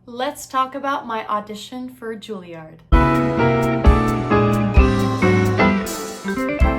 Let's talk about my audition for Juilliard.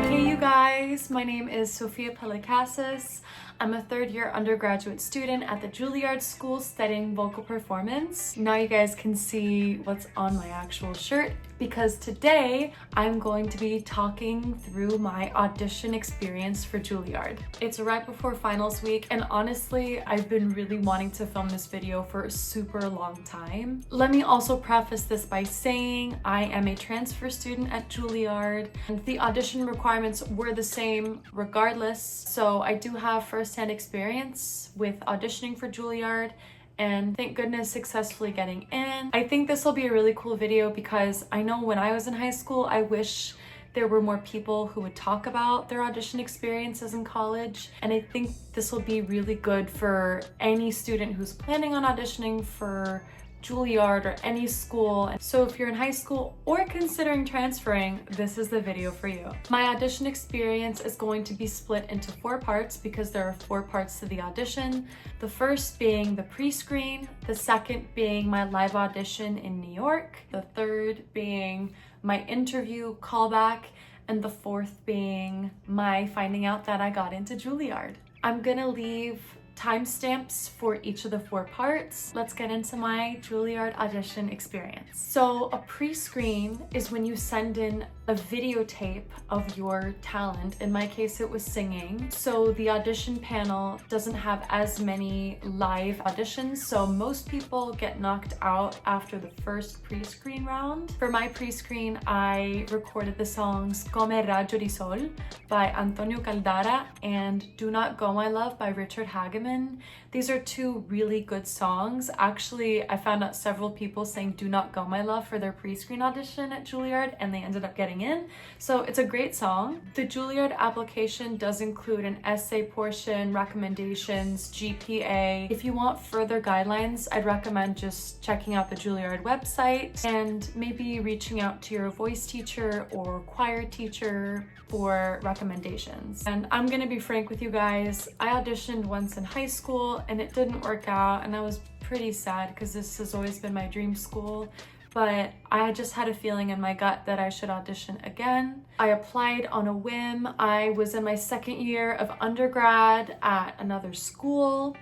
Hey you guys, my name is Sophia Pelekasis. I'm a third-year undergraduate student at the Juilliard School studying vocal performance. Now you guys can see what's on my actual shirt because today I'm going to be talking through my audition experience for Juilliard. It's right before finals week and honestly, I've been really wanting to film this video for a super long time. Let me also preface this by saying I am a transfer student at Juilliard and the audition requirements were the same regardless. So I do have first-hand experience with auditioning for Juilliard and thank goodness successfully getting in. I think this will be a really cool video because I know when I was in high school, I wish there were more people who would talk about their audition experiences in college. And I think this will be really good for any student who's planning on auditioning for Juilliard or any school. So if you're in high school or considering transferring, this is the video for you. My audition experience is going to be split into 4 parts because there are 4 parts to the audition. The first being the pre-screen, the second being my live audition in New York, the third being my interview callback, and the fourth being my finding out that I got into Juilliard. I'm gonna leave timestamps for each of the 4 parts. Let's get into my Juilliard audition experience. So a pre-screen is when you send in a videotape of your talent. In my case, it was singing. So the audition panel doesn't have as many live auditions. So most people get knocked out after the first pre-screen round. For my pre-screen, I recorded the songs Come Raggio di Sol by Antonio Caldara and Do Not Go My Love by Richard Hageman. These are 2 really good songs. Actually, I found out several people saying Do Not Go My Love for their pre-screen audition at Juilliard and they ended up getting in. So it's a great song. The Juilliard application does include an essay portion, recommendations, GPA. If you want further guidelines, I'd recommend just checking out the Juilliard website and maybe reaching out to your voice teacher or choir teacher for recommendations. And I'm gonna be frank with you guys, I auditioned once in high school and it didn't work out and I was pretty sad because this has always been my dream school. But I just had a feeling in my gut that I should audition again. I applied on a whim. I was in my 2nd year of undergrad at another school.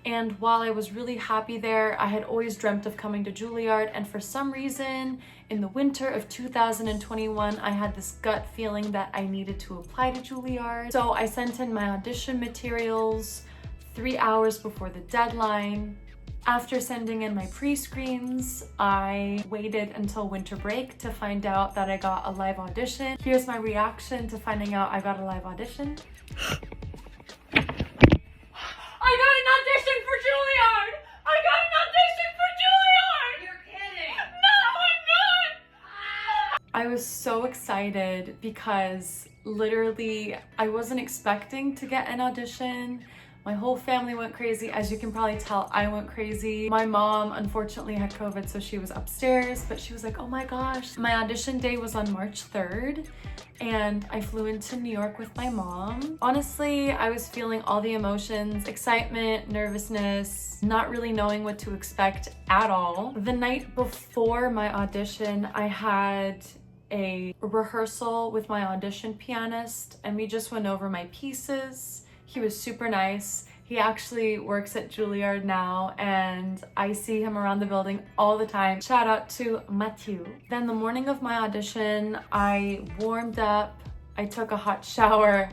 And while I was really happy there, I had always dreamt of coming to Juilliard. And for some reason, in the winter of 2021, I had this gut feeling that I needed to apply to Juilliard. So I sent in my audition materials 3 hours before the deadline. After sending in my pre-screens, I waited until winter break to find out that I got a live audition. Here's my reaction to finding out I got a live audition. I got an audition for Juilliard! I got an audition for Juilliard! You're kidding! No, I'm not! I was so excited because literally I wasn't expecting to get an audition. My whole family went crazy. As you can probably tell, I went crazy. My mom unfortunately had COVID, so she was upstairs, but she was like, oh my gosh. My audition day was on March 3rd, and I flew into New York with my mom. Honestly, I was feeling all the emotions, excitement, nervousness, not really knowing what to expect at all. The night before my audition, I had a rehearsal with my audition pianist, and we just went over my pieces. He was super nice. He actually works at Juilliard now and I see him around the building all the time. Shout out to Mathieu. Then the morning of my audition, I warmed up, I took a hot shower,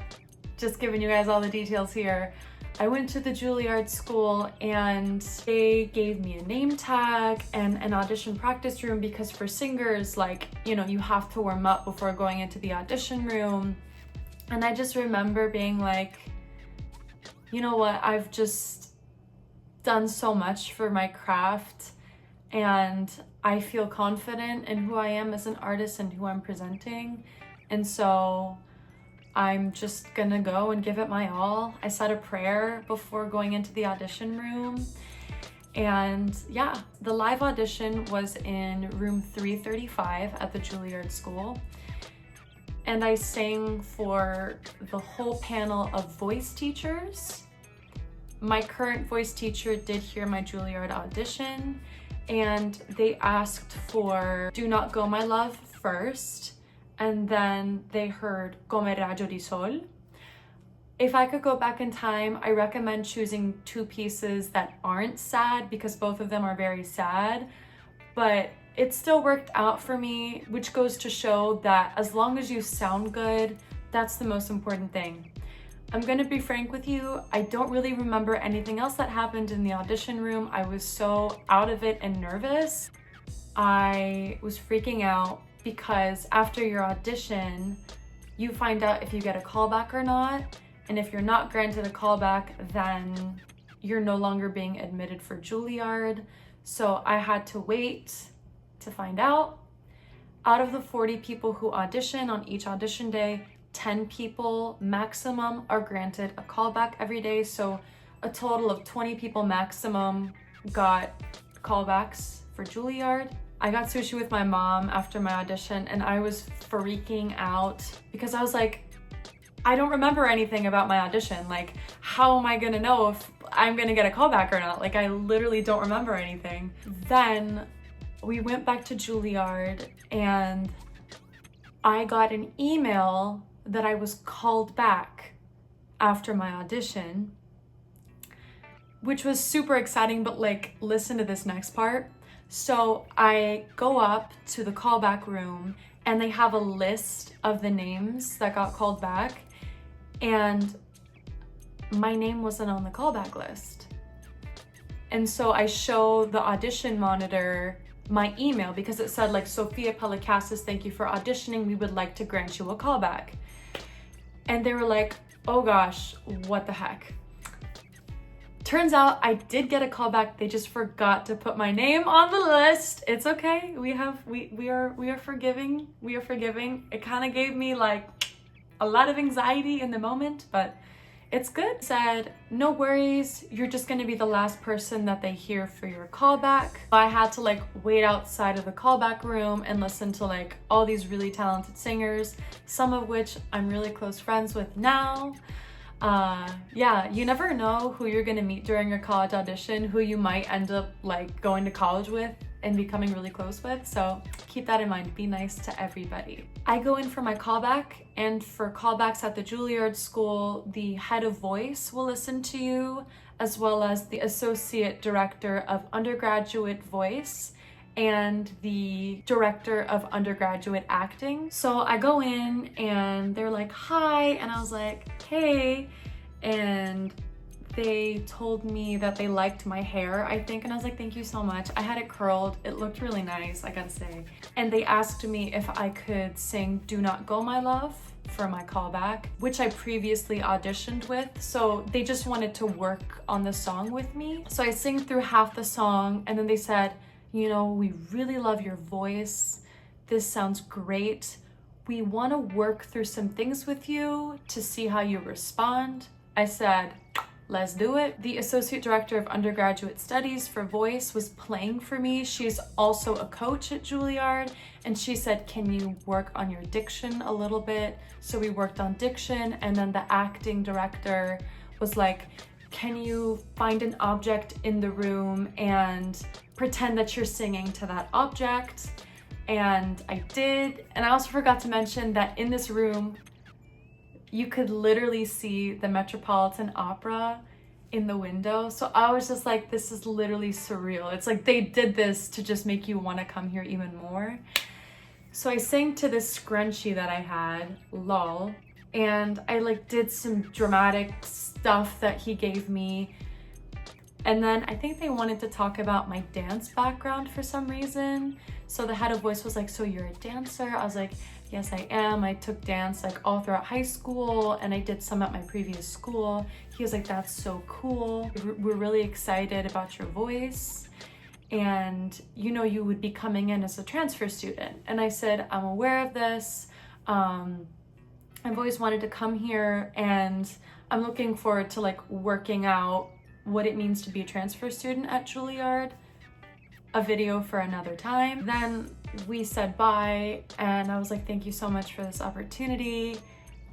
just giving you guys all the details here. I went to the Juilliard School and they gave me a name tag and an audition practice room because for singers, like, you know, you have to warm up before going into the audition room. And I just remember being like, you know what, I've just done so much for my craft and I feel confident in who I am as an artist and who I'm presenting. And so I'm just gonna go and give it my all. I said a prayer before going into the audition room. And yeah, the live audition was in room 335 at the Juilliard School. And I sang for the whole panel of voice teachers. My current voice teacher did hear my Juilliard audition and they asked for Do Not Go My Love first, and then they heard Come Raggio di Sol. If I could go back in time, I recommend choosing two pieces that aren't sad because both of them are very sad, but it still worked out for me, which goes to show that as long as you sound good, that's the most important thing. I'm gonna be frank with you, I don't really remember anything else that happened in the audition room. I was so out of it and nervous. I was freaking out because after your audition, you find out if you get a callback or not. And if you're not granted a callback, then you're no longer being admitted for Juilliard. So I had to wait to find out. Out of the 40 people who audition on each audition day, 10 people maximum are granted a callback every day. So a total of 20 people maximum got callbacks for Juilliard. I got sushi with my mom after my audition and I was freaking out because I was like, I don't remember anything about my audition. Like, how am I gonna know if I'm gonna get a callback or not? Like, I literally don't remember anything. Then we went back to Juilliard and I got an email that I was called back after my audition, which was super exciting, but like, listen to this next part. So I go up to the callback room and they have a list of the names that got called back, and my name wasn't on the callback list. And so I show the audition monitor my email because it said like, Sophia Pelekasis, thank you for auditioning. We would like to grant you a callback. And they were like, oh gosh, what the heck? Turns out I did get a callback. They just forgot to put my name on the list. It's okay. We are forgiving. We are forgiving. It kind of gave me like a lot of anxiety in the moment, but it's good. Said, no worries, you're just gonna be the last person that they hear for your callback. I had to like wait outside of the callback room and listen to like all these really talented singers, some of which I'm really close friends with now. Yeah, you never know who you're gonna meet during your college audition, who you might end up like going to college with and becoming really close with. So keep that in mind, be nice to everybody. I go in for my callback, and for callbacks at the Juilliard School, the head of voice will listen to you, as well as the associate director of undergraduate voice and the director of undergraduate acting. So I go in and they're like, hi, and I was like, hey, and they told me that they liked my hair, I think, and I was like, thank you so much. I had it curled, it looked really nice, I gotta say. And they asked me if I could sing Do Not Go My Love for my callback, which I previously auditioned with, so they just wanted to work on the song with me. So I sing through half the song, and then they said, you know, we really love your voice, this sounds great, we want to work through some things with you to see how you respond. I said, let's do it. The associate director of undergraduate studies for voice was playing for me. She's also a coach at Juilliard, and she said, can you work on your diction a little bit? So we worked on diction, and then the acting director was like, can you find an object in the room and pretend that you're singing to that object? And I did. And I also forgot to mention that in this room, you could literally see the Metropolitan Opera in the window. So I was just like, this is literally surreal. It's like they did this to just make you want to come here even more. So I sang to this scrunchie that I had, lol, and I like did some dramatic stuff that he gave me. And then I think they wanted to talk about my dance background for some reason. So the head of voice was like, so you're a dancer? I was like, yes, I am. I took dance like all throughout high school, and I did some at my previous school. He was like, that's so cool. We're really excited about your voice. And you know, you would be coming in as a transfer student. And I said, I'm aware of this. I've always wanted to come here, and I'm looking forward to like working out what it means to be a transfer student at Juilliard. A video for another time. Then we said bye, and I was like, thank you so much for this opportunity.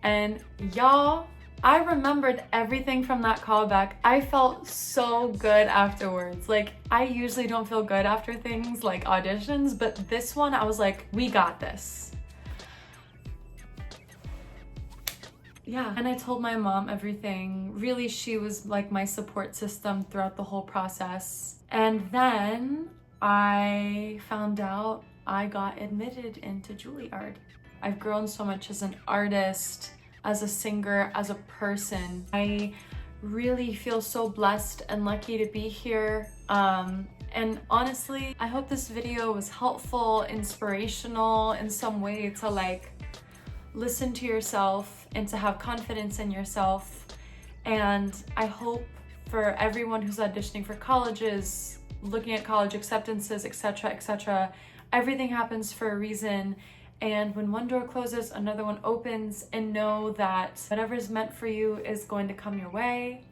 And y'all, I remembered everything from that callback. I felt so good afterwards. Like, I usually don't feel good after things like auditions, but this one I was like, we got this. Yeah, and I told my mom everything. Really, she was like my support system throughout the whole process. And then I found out I got admitted into Juilliard. I've grown so much as an artist, as a singer, as a person. I really feel so blessed and lucky to be here. And honestly, I hope this video was helpful, inspirational in some way to like listen to yourself and to have confidence in yourself. And I hope for everyone who's auditioning for colleges, looking at college acceptances, etc., etc., everything happens for a reason. And when one door closes, another one opens, and know that whatever is meant for you is going to come your way.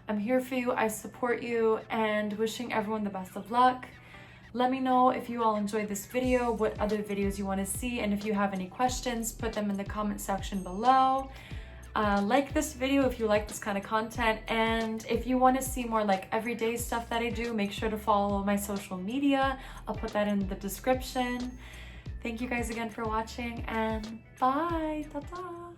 I'm here for you, I support you, and wishing everyone the best of luck. Let me know if you all enjoyed this video, what other videos you want to see, and if you have any questions, put them in the comment section below. Like this video if you like this kind of content, and if you want to see more like everyday stuff that I do, make sure to follow my social media. I'll put that in the description. Thank you guys again for watching, and bye! Ta-ta!